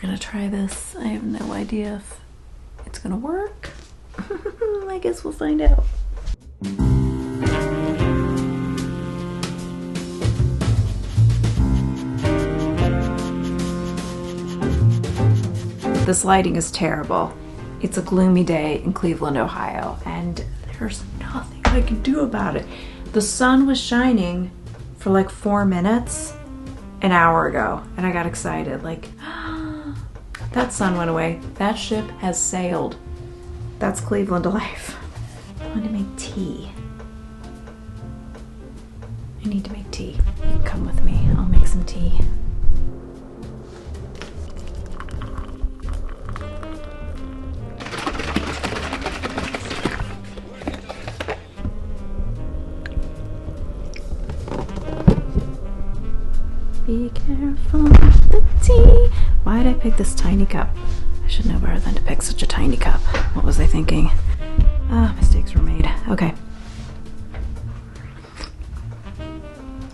gonna try this. I have no idea if it's gonna work. I guess we'll find out. This lighting is terrible. It's a gloomy day in Cleveland, Ohio, and there's nothing I can do about it. The sun was shining for like 4 minutes an hour ago, and I got excited, like, that sun went away. That ship has sailed. That's Cleveland life. I want to make tea. I need to make tea. You can come with me. I'll make some tea. Be careful with the tea. Why did I pick this tiny cup? I should know better than to pick such a tiny cup. What was I thinking? Mistakes were made. Okay.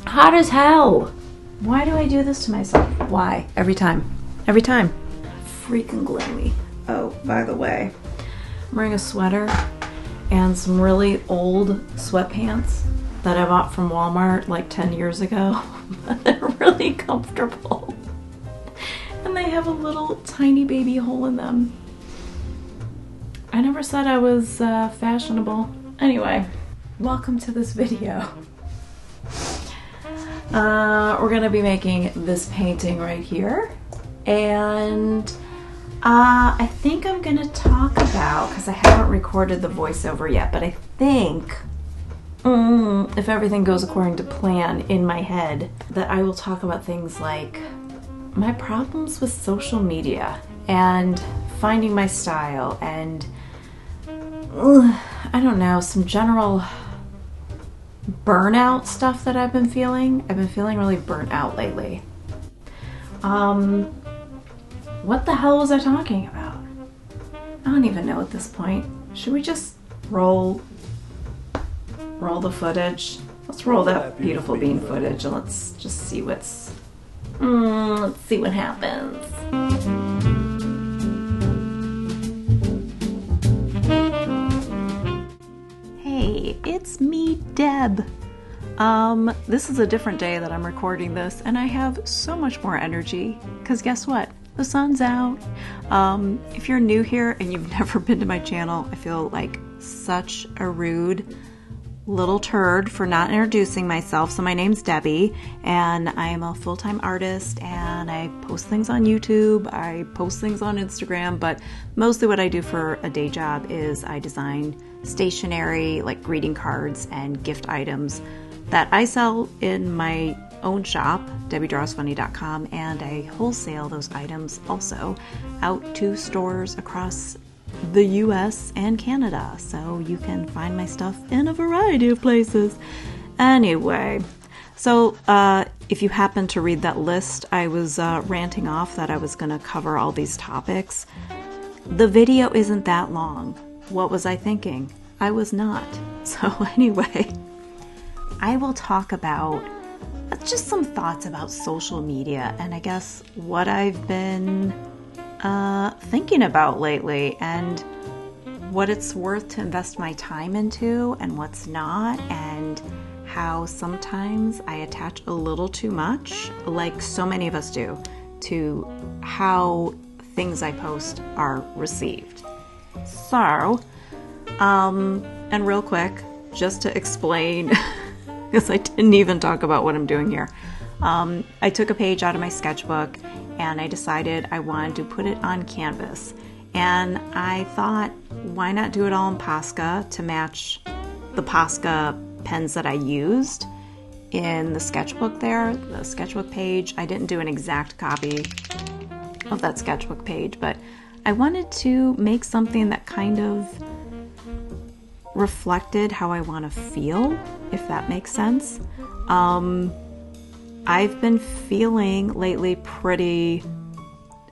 Hot as hell. Why do I do this to myself? Why? Every time. Every time. Freaking gloomy. Oh, by the way, I'm wearing a sweater and some really old sweatpants that I bought from Walmart like 10 years ago. They're really comfortable. And they have a little tiny baby hole in them. I never said I was fashionable. Anyway, welcome to this video. We're gonna be making this painting right here. And I think I'm gonna talk about, because I haven't recorded the voiceover yet, but I think if everything goes according to plan in my head, that I will talk about things like my problems with social media and finding my style and I don't know, some general burnout stuff that I've been feeling. I've been feeling really burnt out lately. What the hell was I talking about? I don't even know at this point. Should we just roll the footage? Let's roll that beautiful bean footage and let's just see let's see what happens. Hey, it's me, Deb. This is a different day that I'm recording this, and I have so much more energy, because guess what? The sun's out. If you're new here and you've never been to my channel, I feel like such a rude little turd for not introducing myself. So my name's Debbie, and I'm a full-time artist, and I post things on YouTube, I post things on Instagram, but mostly what I do for a day job is I design stationery, like greeting cards and gift items that I sell in my own shop, debbiedrawsfunny.com, and I wholesale those items also out to stores across the US and Canada, so you can find my stuff in a variety of places. Anyway, so if you happen to read that list, I was ranting off that I was going to cover all these topics. The video isn't that long. What was I thinking? I was not. So anyway, I will talk about just some thoughts about social media and I guess what I've been thinking about lately and what it's worth to invest my time into and what's not, and how sometimes I attach a little too much, like so many of us do, to how things I post are received. So, and real quick, just to explain, because I didn't even talk about what I'm doing here. I took a page out of my sketchbook and I decided I wanted to put it on canvas. And I thought, why not do it all in Posca to match the Posca pens that I used in the sketchbook there, the sketchbook page. I didn't do an exact copy of that sketchbook page, but I wanted to make something that kind of reflected how I want to feel, if that makes sense. I've been feeling lately pretty,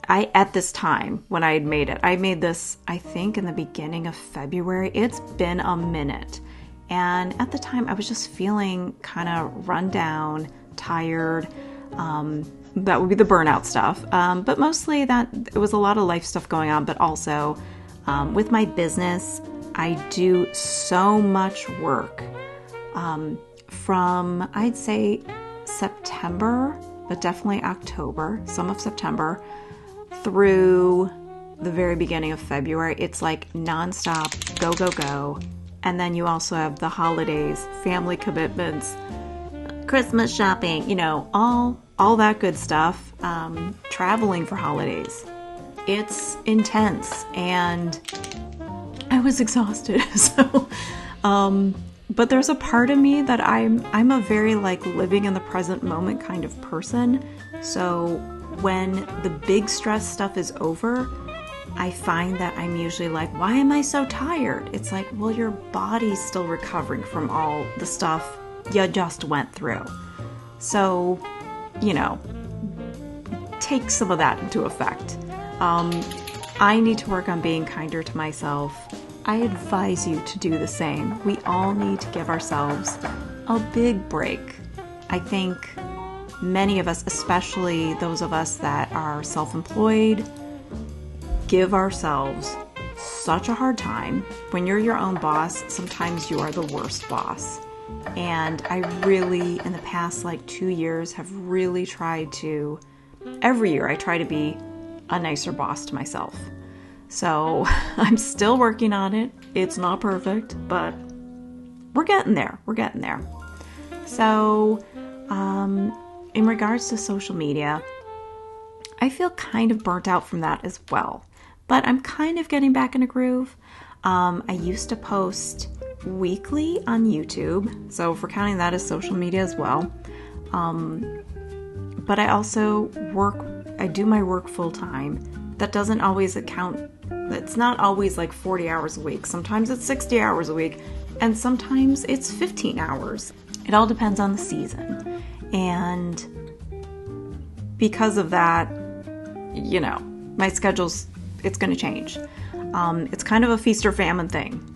at this time when I had made it, I made this, I think in the beginning of February. It's been a minute. And at the time I was just feeling kind of run down, tired. That would be the burnout stuff. But mostly that it was a lot of life stuff going on, but also with my business, I do so much work from, I'd say, September, but definitely October, some of September, through the very beginning of February. It's like nonstop, go, go, go. And then you also have the holidays, family commitments, Christmas shopping, you know, all that good stuff, traveling for holidays. It's intense, and I was exhausted. So, but there's a part of me that I'm a very like living in the present moment kind of person. So when the big stress stuff is over, I find that I'm usually like, why am I so tired? It's like, well, your body's still recovering from all the stuff you just went through. So, you know, take some of that into effect. I need to work on being kinder to myself. I advise you to do the same. We all need to give ourselves a big break. I think many of us, especially those of us that are self-employed, give ourselves such a hard time. When you're your own boss, sometimes you are the worst boss. And I really, in the past like 2 years, have really tried to, every year I try to be a nicer boss to myself. So I'm still working on it. It's not perfect, but we're getting there. We're getting there. So in regards to social media, I feel kind of burnt out from that as well. But I'm kind of getting back in a groove. I used to post weekly on YouTube, so if we're counting that as social media as well. But I also I do my work full time. That doesn't always account, it's not always like 40 hours a week. Sometimes it's 60 hours a week, and sometimes it's 15 hours. It all depends on the season. And because of that, you know, my schedule's, it's going to change. It's kind of a feast or famine thing.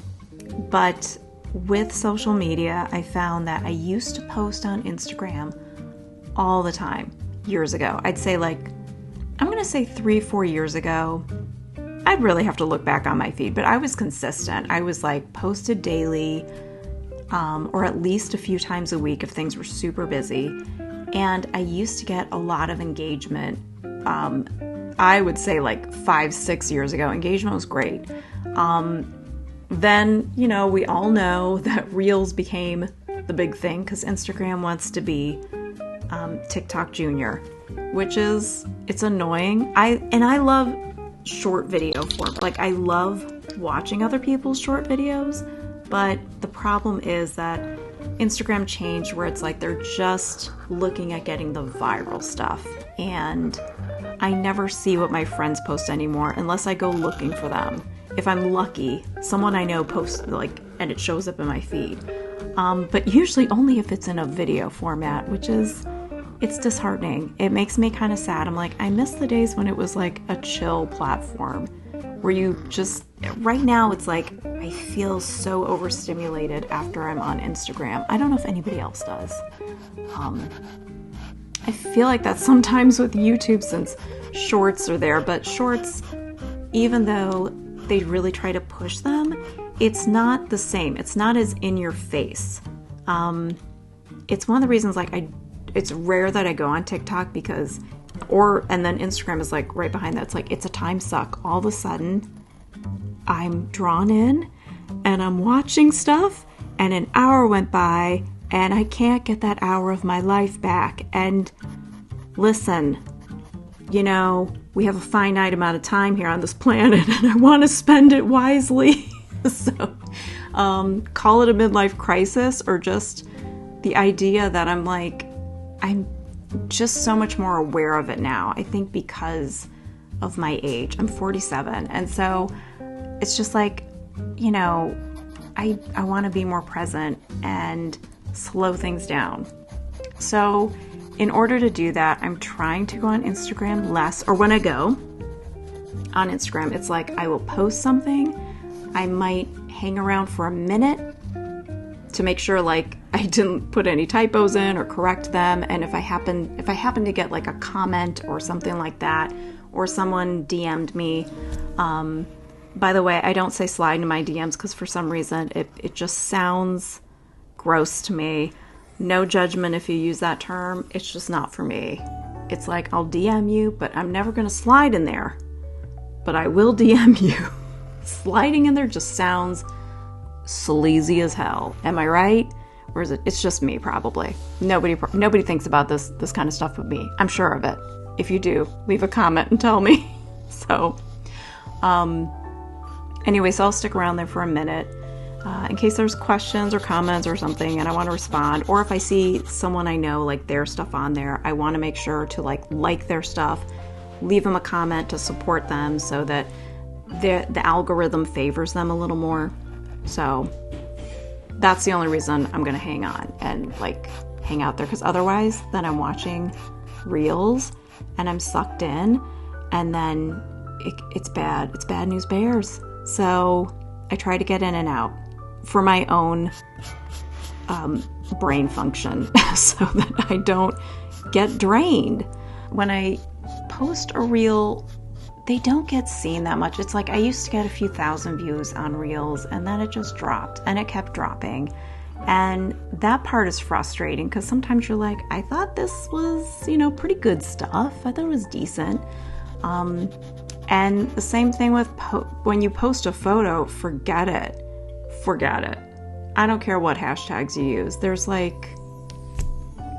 But with social media, I found that I used to post on Instagram all the time years ago. I'd say like, I'm going to say 3-4 years ago. I'd really have to look back on my feed, but I was consistent. I was like posted daily, or at least a few times a week if things were super busy. And I used to get a lot of engagement. I would say like 5-6 years ago, engagement was great. Then, you know, we all know that Reels became the big thing because Instagram wants to be TikTok Junior, which is, it's annoying. I love short video form. Like, I love watching other people's short videos, but the problem is that Instagram changed where it's like they're just looking at getting the viral stuff, and I never see what my friends post anymore unless I go looking for them. If I'm lucky, someone I know posts like, and it shows up in my feed. But usually only if it's in a video format, which is, it's disheartening. It makes me kind of sad. I'm like, I miss the days when it was like a chill platform where you just, right now it's like, I feel so overstimulated after I'm on Instagram. I don't know if anybody else does. I feel like that's sometimes with YouTube since shorts are there, but shorts, even though they really try to push them, it's not the same. It's not as in your face. It's one of the reasons like it's rare that I go on TikTok because, and then Instagram is like right behind that. It's like, it's a time suck. All of a sudden I'm drawn in and I'm watching stuff and an hour went by and I can't get that hour of my life back. And listen, you know, we have a finite amount of time here on this planet and I want to spend it wisely. So call it a midlife crisis or just the idea that I'm just so much more aware of it now. I think because of my age. I'm 47. And so it's just like, you know, I want to be more present and slow things down. So in order to do that, I'm trying to go on Instagram less, or when I go on Instagram, it's like I will post something. I might hang around for a minute to make sure like I didn't put any typos in or correct them. And if I happen to get like a comment or something like that, or someone DM'd me, by the way, I don't say slide into my DMs because for some reason it just sounds gross to me. No judgment if you use that term. It's just not for me. It's like I'll DM you, but I'm never going to slide in there. But I will DM you. Sliding in there just sounds sleazy as hell. Am I right? Or is it? It's just me, probably. Nobody thinks about this kind of stuff but me. I'm sure of it. If you do, leave a comment and tell me. So, anyway, so I'll stick around there for a minute. In case there's questions or comments or something and I want to respond, or if I see someone I know, like their stuff on there, I want to make sure to like their stuff, leave them a comment to support them so that the algorithm favors them a little more. So that's the only reason I'm going to hang on and like hang out there, because otherwise then I'm watching reels and I'm sucked in, and then it's bad. It's bad news bears. So I try to get in and out for my own brain function so that I don't get drained. When I post a reel, they don't get seen that much. It's like I used to get a few thousand views on reels and then it just dropped and it kept dropping. And that part is frustrating because sometimes you're like, I thought this was, pretty good stuff. I thought it was decent. And the same thing with when you post a photo, forget it. I don't care what hashtags you use. There's like,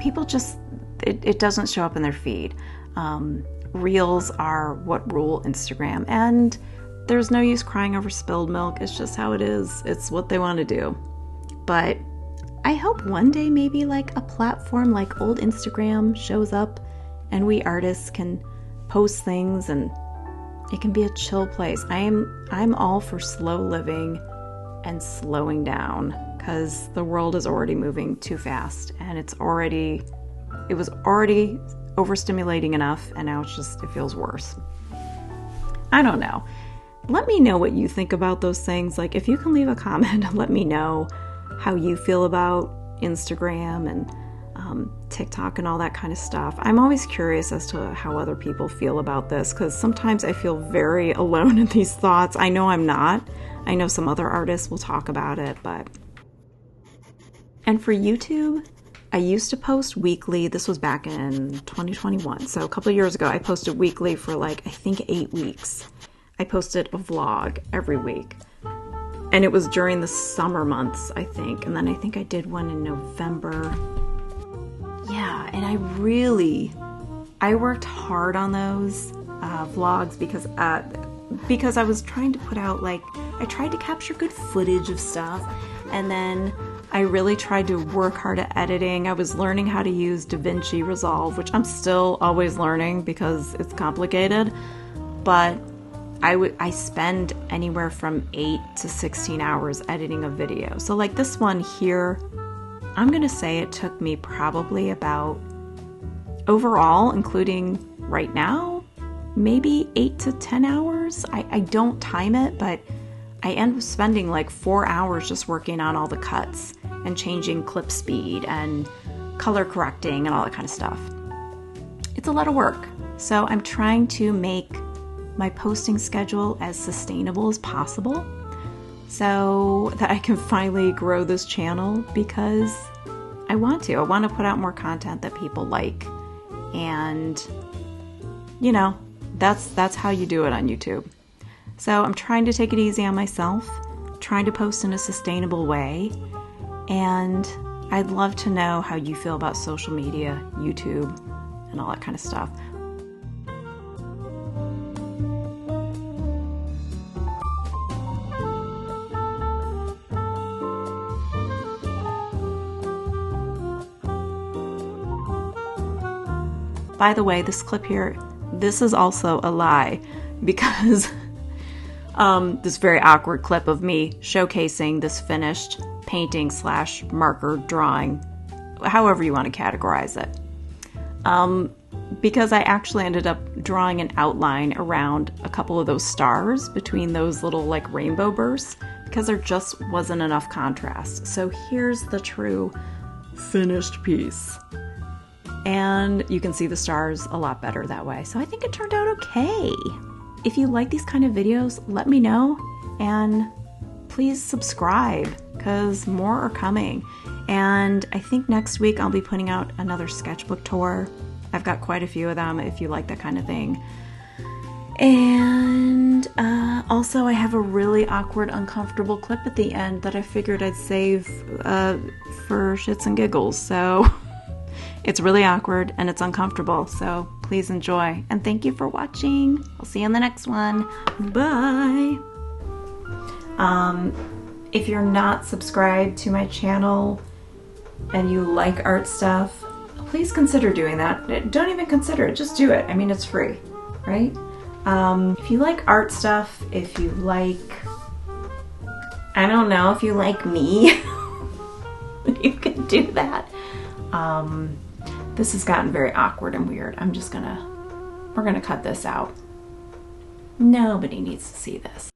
people just, it doesn't show up in their feed. Reels are what rule Instagram, and there's no use crying over spilled milk. It's just how it is. It's what they want to do. But I hope one day maybe like a platform like old Instagram shows up and we artists can post things and it can be a chill place. I'm all for slow living and slowing down, because the world is already moving too fast and it was already overstimulating enough, and now it feels worse. I don't know. Let me know what you think about those things. Like, if you can leave a comment and let me know how you feel about Instagram and TikTok and all that kind of stuff. I'm always curious as to how other people feel about this, because sometimes I feel very alone in these thoughts. I know I'm not. I know some other artists will talk about it, but... And for YouTube, I used to post weekly. This was back in 2021. So a couple of years ago, I posted weekly for I think 8 weeks. I posted a vlog every week. And it was during the summer months, I think. And then I think I did one in November. Yeah, and I worked hard on those vlogs because I was trying to put out, I tried to capture good footage of stuff. And then I really tried to work hard at editing. I was learning how to use DaVinci Resolve, which I'm still always learning because it's complicated. But I spend anywhere from 8 to 16 hours editing a video. So like this one here, I'm going to say it took me probably about, overall, including right now, maybe 8 to 10 hours. I don't time it, but I end up spending 4 hours just working on all the cuts and changing clip speed and color correcting and all that kind of stuff. It's a lot of work. So I'm trying to make my posting schedule as sustainable as possible so that I can finally grow this channel, because I want to. I want to put out more content that people like. And, that's how you do it on YouTube. So I'm trying to take it easy on myself, trying to post in a sustainable way, and I'd love to know how you feel about social media, YouTube, and all that kind of stuff. By the way, this clip here, this is also a lie, because this very awkward clip of me showcasing this finished painting / marker drawing, however you want to categorize it. Because I actually ended up drawing an outline around a couple of those stars between those little rainbow bursts, because there just wasn't enough contrast. So here's the true finished piece. And you can see the stars a lot better that way. So I think it turned out okay. If you like these kind of videos, let me know, and please subscribe because more are coming. And I think next week I'll be putting out another sketchbook tour. I've got quite a few of them if you like that kind of thing. And also I have a really awkward, uncomfortable clip at the end that I figured I'd save for shits and giggles. So it's really awkward and it's uncomfortable. So please enjoy. And thank you for watching. I'll see you in the next one. Bye. If you're not subscribed to my channel and you like art stuff, please consider doing that. Don't even consider it, just do it. I mean, it's free, right? If you like art stuff, if you like, I don't know, if you like me, you can do that. This has gotten very awkward and weird. We're gonna cut this out. Nobody needs to see this.